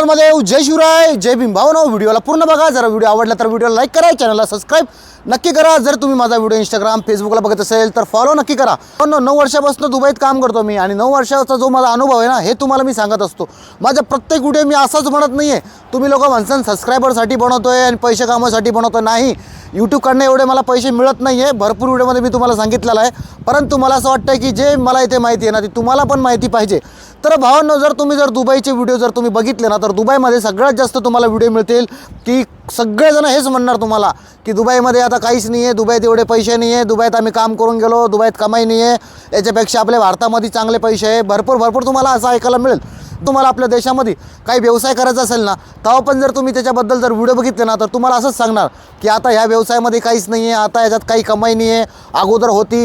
Channel मध्ये जय शिवराय जय भीम भावनो। व्हिडिओला पूर्ण बघा, जरा व्हिडिओ आवडला तर व्हिडिओला लाईक करा, चॅनलला सबस्क्राइब नक्की करा। जर तुम्ही माझा व्हिडिओ इंस्टाग्राम फेसबुकला बघत असेल तर फॉलो नक्की करा। पण 9 वर्षापासून दुबईत काम करतो मी आणि 9 वर्षाचा जो माझा अनुभव आहे ना हे तुम्हाला मी सांगत असतो। माझा प्रत्येक व्हिडिओ मी असाच म्हणत नाहीये, तुम्ही लोक म्हणसान सबस्क्रायबरसाठी बनवतोय आणि पैसे कामासाठी बनवतोय, नाही। यूट्यूबकडनं एवढे मला पैसे मिळत नाही आहे, भरपूर व्हिडिओमध्ये मी तुम्हाला सांगितलेलं आहे। परंतु मला असं वाटतं की जे मला इथे माहिती आहे ना ती तुम्हाला पण माहिती पाहिजे। तर भावांनो, जर तुम्ही दुबईचे व्हिडिओ जर तुम्ही बघितले ना तर दुबईमध्ये सगळ्यात जास्त तुम्हाला व्हिडिओ मिळतील की सगळेजण हेच म्हणणार तुम्हाला की दुबईमध्ये आता काहीच नाही आहे, दुबईत एवढे पैसे नाही आहे, दुबईत आम्ही काम करून गेलो, दुबईत कमाई नाही आहे, याच्यापेक्षा आपल्या भारतामध्ये चांगले पैसे आहे, भरपूर तुम्हाला असं ऐकायला मिळेल। तुम्हाला आपल्या देशामध्ये काही व्यवसाय करायचा असेल ना तेव्हा पण जर तुम्ही त्याच्याबद्दल जर व्हिडिओ बघितले ना तर तुम्हाला असंच सांगणार की आता ह्या व्यवसायामध्ये काहीच नाही आहे, आता याच्यात काही कमाई नाही आहे, अगोदर होती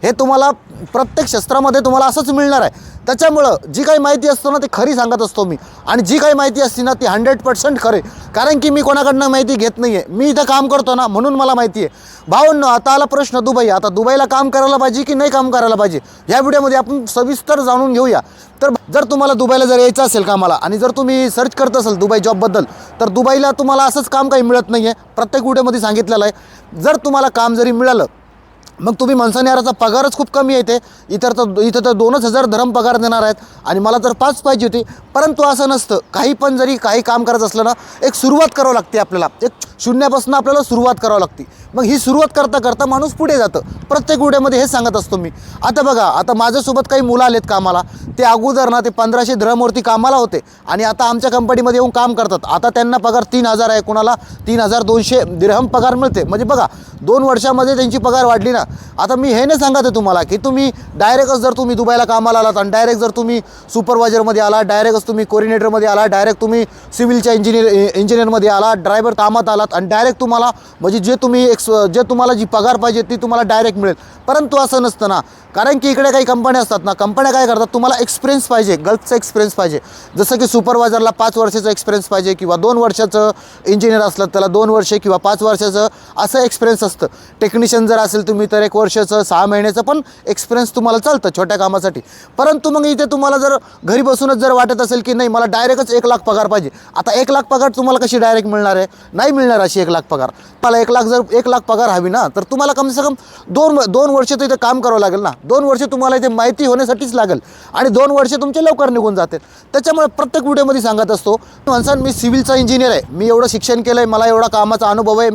हे तुम्हाला प्रत्येक शस्त्रामध्ये तुम्हाला असंच मिळणार आहे। त्याच्यामुळं जी काही माहिती असतो ना ती खरी सांगत असतो मी, आणि जी काही माहिती असते ना ती 100% खरे, कारण की मी कोणाकडनं माहिती घेत नाही आहे, मी इथं काम करतो ना म्हणून मला माहिती आहे। भावांनो, आता आला प्रश्न दुबई, आता दुबईला काम करायला पाहिजे की नाही काम करायला पाहिजे या व्हिडिओमध्ये आपण सविस्तर जाणून घेऊया। तर जर तुम्हाला दुबईला जर यायचं असेल कामाला आणि जर तुम्ही सर्च करत असाल दुबई जॉबबद्दल तर दुबईला तुम्हाला असंच काम काही मिळत नाही आहे, प्रत्येक व्हिडिओमध्ये सांगितलेलं आहे। जर तुम्हाला काम जरी मिळालं मग तुम्ही म्हणसान याराचा पगारच खूप कमी येते, इथं तर 2,000 धरम पगार देणार आहेत आणि मला तर 5 पाहिजे होती। परंतु असं नसतं, काही काम करायचं असलं ना एक सुरुवात करावं लागते, आपल्याला एक शून्यापासून आपल्याला सुरुवात करावं लागते। मग ही सुरुवात करता करता माणूस पुढे जातं, प्रत्येक व्हिडिओमध्ये हे सांगत असतो मी। आता बघा, आता माझ्यासोबत काही मुलं आलेत कामाला, ते अगोदर ना ते 1500 धरमवरती कामाला होते आणि आता आमच्या कंपनीमध्ये येऊन काम करतात। आता त्यांना पगार 3,000 आहे, कोणाला 3,200 दिरहम पगार मिळते। म्हणजे बघा 2 वर्षामध्ये त्यांची पगार वाढली ना। आता मी हे नाही सांगत आहे तुम्हाला की तुम्ही डायरेक्टच जर तुम्ही दुबईला कामाला आलात आणि डायरेक्ट जर तुम्ही सुपरवायझरमध्ये आला, डायरेक्टच तुम्ही कोऑर्डिनेटरमध्ये आला, डायरेक्ट तुम्ही सिव्हिलच्या इंजिनियरमध्ये आला, ड्रायव्हर कामात आलात आणि डायरेक्ट तुम्हाला म्हणजे जे तुम्हाला जी पगार पाहिजे ती तुम्हाला डायरेक्ट मिळेल। परंतु असं नसतं ना, कारण की इकडे काही कंपन्या असतात ना, कंपन्या काय करतात, तुम्हाला एक्सपिरियन्स पाहिजे, गल्फचा एक्सपिरियन्स पाहिजे। जसं की सुपरवायझरला 5 वर्षाचा एक्सपिरियन्स पाहिजे किंवा 2 वर्षाचं इंजिनियर असलं त्याला 2 वर्षे किंवा 5 वर्षाचं असं एक्सपिरियन्स असतं। टेक्निशियन जर असेल तुम्ही तर 1 वर्षाचं 6 महिन्याचं पण एक्सपिरियन्स तुम्हाला चालतं छोट्या कामासाठी। परंतु मग इथे तुम्हाला जर घरी बसूनच जर वाटत असेल की नाही मला डायरेक्टच 1 लाख पगार पाहिजे, आता 1 लाख पगार तुम्हाला कशी डायरेक्ट मिळणार आहे, नाही मिळणार अशी 1 लाख पगार। मला 1 लाख पगार हवी ना तर तुम्हाला कम से कम 2 वर्ष तर इथे काम करावं लागेल ना, 2 वर्ष तुम्हाला इथे माहिती होण्यासाठीच लागेल आणि 2 वर्ष तुमचे लवकर निघून जातील। त्याच्यामुळे प्रत्येक व्हिडिओमध्ये सांगत असतो, म्हणसान मी सिव्हिलचा इंजिनियर आहे, मी एवढं शिक्षण केलं आहे, मला एवढा कामाचा अनुभव आहे,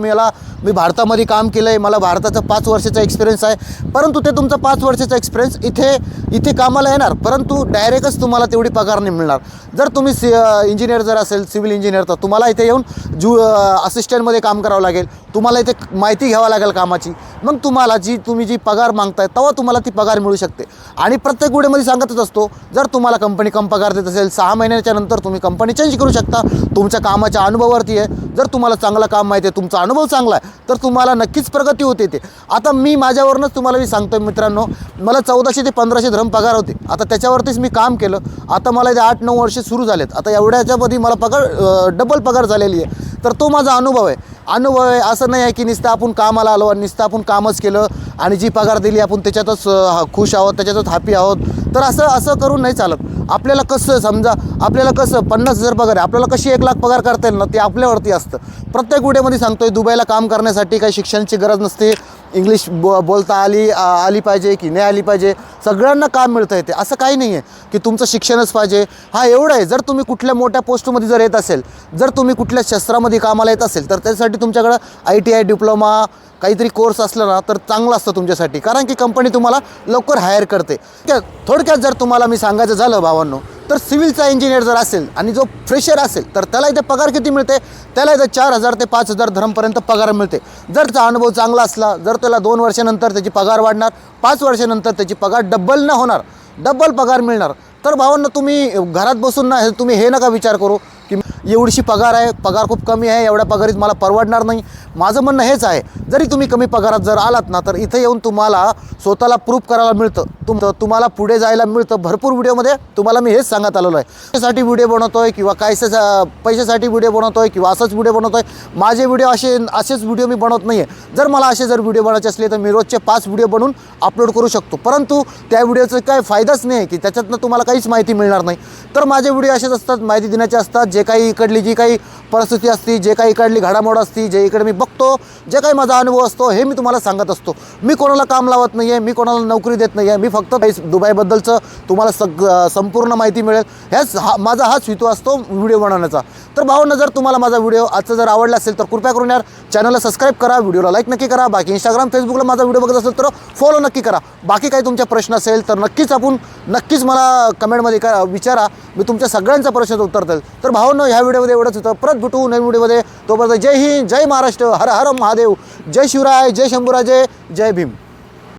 मी भारतामध्ये काम केलं आहे, मला भारताचा 5 वर्षाचा एक्सपिरियन्स आहे। परंतु ते तुमचा 5 वर्षाचा एक्सपिरियन्स इथे कामाला येणार, परंतु डायरेक्टच तुम्हाला तेवढी पगार नाही मिळणार। जर तुम्ही इंजिनियर जर असेल सिव्हिल इंजिनियर तर तुम्हाला इथे येऊन असिस्टंटमध्ये काम करावं लागेल, तुम्हाला इथे माहिती घ्यावं लागेल कामाची, मग तुम्हाला तुम्ही जी पगार मागताय तेव्हा तुम्हाला ती पगार मिळू शकते। आणि प्रत्येक व्हिडिओमध्ये सांगतच असतो, जर तुम्हाला कंपनी कम पगार देत असेल 6 महिन्याच्या नंतर तुम्ही कंपनी चेंज करू शकता, तुमच्या कामाच्या अनुभवावरती आहे। जर तुम्हाला चांगलं काम माहिती आहे, तुमचा अनुभव चांगला आहे तर तुम्हाला नक्कीच प्रगती होते ते। आता मी माझ्यावरूनच तुम्हाला मी सांगतोय मित्रांनो, मला 1400 ते 1500 धरम पगार होते, आता त्याच्यावरतीच मी काम केलं, आता मला इथे 8-9 वर्ष सुरू झालेत, आता एवढ्याच्यामध्ये मला पगार डबल पगार झालेली आहे। तर तो माझा अनुभव आहे। असं नाही आहे की नुसतं आपण कामाला आलो आणि नुसतं आपण कामच केलं आणि जी पगार दिली आपण त्याच्यातच खुश आहोत, त्याच्यातच हॅपी आहोत, तर असं करून नाही चालत। आपल्याला कसं समजा, आपल्याला कसं 50,000 पगार आहे, आपल्याला कशी 1 लाख पगार करता येईल ना ते आपल्यावरती असतं। प्रत्येक व्हिडिओमध्ये सांगतोय दुबईला काम करण्यासाठी काही शिक्षणाची गरज नसते, इंग्लिश बोलता आली पाहिजे की नाही आली पाहिजे, सगळ्यांना काम मिळतं येते, असं काही नाही आहे की तुमचं शिक्षणच पाहिजे। हा एवढं आहे, जर तुम्ही कुठल्या मोठ्या पोस्टमध्ये जर येत असेल, जर तुम्ही कुठल्या शस्त्रामध्ये कामाला येत असेल तर त्यासाठी तुमच्याकडं ITI डिप्लोमा काहीतरी कोर्स असला ना तर चांगलं असतं तुमच्यासाठी, कारण की कंपनी तुम्हाला लवकर हायर करते। थोडक्यात जर तुम्हाला मी सांगायचं झालं भावांनो, तर सिव्हिलचा इंजिनियर जर असेल आणि जो फ्रेशर असेल तर त्याला इथे पगार किती मिळते, त्याला इथे 4,000 ते 5,000 धरमपर्यंत पगार मिळते। जर त्याचा अनुभव चांगला असला, जर त्याला 2 वर्षानंतर त्याची पगार वाढणार, 5 वर्षानंतर त्याची पगार डबल न होणार, डबल पगार मिळणार। तर भावांनो, तुम्ही घरात बसून ना तुम्ही हे नका विचार करू की एवढीशी पगार आहे, पगार खूप कमी आहे, एवढ्या पगारीत मला परवडणार नाही. माझं म्हणणं हेच आहे, जरी तुम्ही कमी पगारात जर आलात ना तर इथे येऊन तुम्हाला स्वतःला प्रूफ करायला मिळतं, तुम्हाला पुढे जायला मिळतं. भरपूर व्हिडिओमध्ये तुम्हाला मी हेच सांगत आलेलो आहे. पैशासाठी व्हिडिओ बनवतोय किंवा पैशासाठी व्हिडिओ बनवतोय किंवा असंच व्हिडिओ बनवतोय. माझे व्हिडिओ असेच व्हिडिओ मी बनवत नाही आहे. जर मला जर व्हिडिओ बनायचे असले तर मी रोजचे 5 व्हिडिओ बनवून अपलोड करू शकतो, परंतु त्या व्हिडिओचा काय फायदाच नाही की त्याच्यातनं तुम्हाला काहीच माहिती मिळणार नाही. तर माझे व्हिडिओ असेच असतात, माहिती देण्याचे असतात. जे काही इकडली जी काही परिस्थिती असते, जे काही इकडली घडामोड असते, जे इकडे मी बघतो, जे काही माझा अनुभव असतो हे मी तुम्हाला सांगत असतो. मी कोणाला काम लावत नाही आहे, मी कोणाला नोकरी देत नाही आहे. मी फक्त दुबईबद्दलचं तुम्हाला संपूर्ण माहिती मिळेल माझा हाच हेतू असतो व्हिडिओ बनवण्याचा. तर भावांनो, जर तुम्हाला माझा व्हिडिओ आजचा जर आवडला असेल तर कृपया करून यार चॅनलला सबस्क्राईब करा, व्हिडिओला लाईक नक्की करा. बाकी इंस्टाग्राम फेसबुकला माझा व्हिडिओ बघत असेल तर फॉलो नक्की करा. बाकी काही तुमचे प्रश्न असेल तर नक्कीच मला कमेंटमध्ये विचारा, मी तुमच्या सगळ्यांचा प्रश्नाचं उत्तर देईल. तर भावांनो, ह्या व्हिडिओमध्ये एवढंच होतं. परत भेटू नवीन व्हिडिओमध्ये. तोपर्यंत जय हिंद, जय महाराष्ट्र, हर हर महादेव, जय शिवराय, जय शंभूराजे, जय भीम.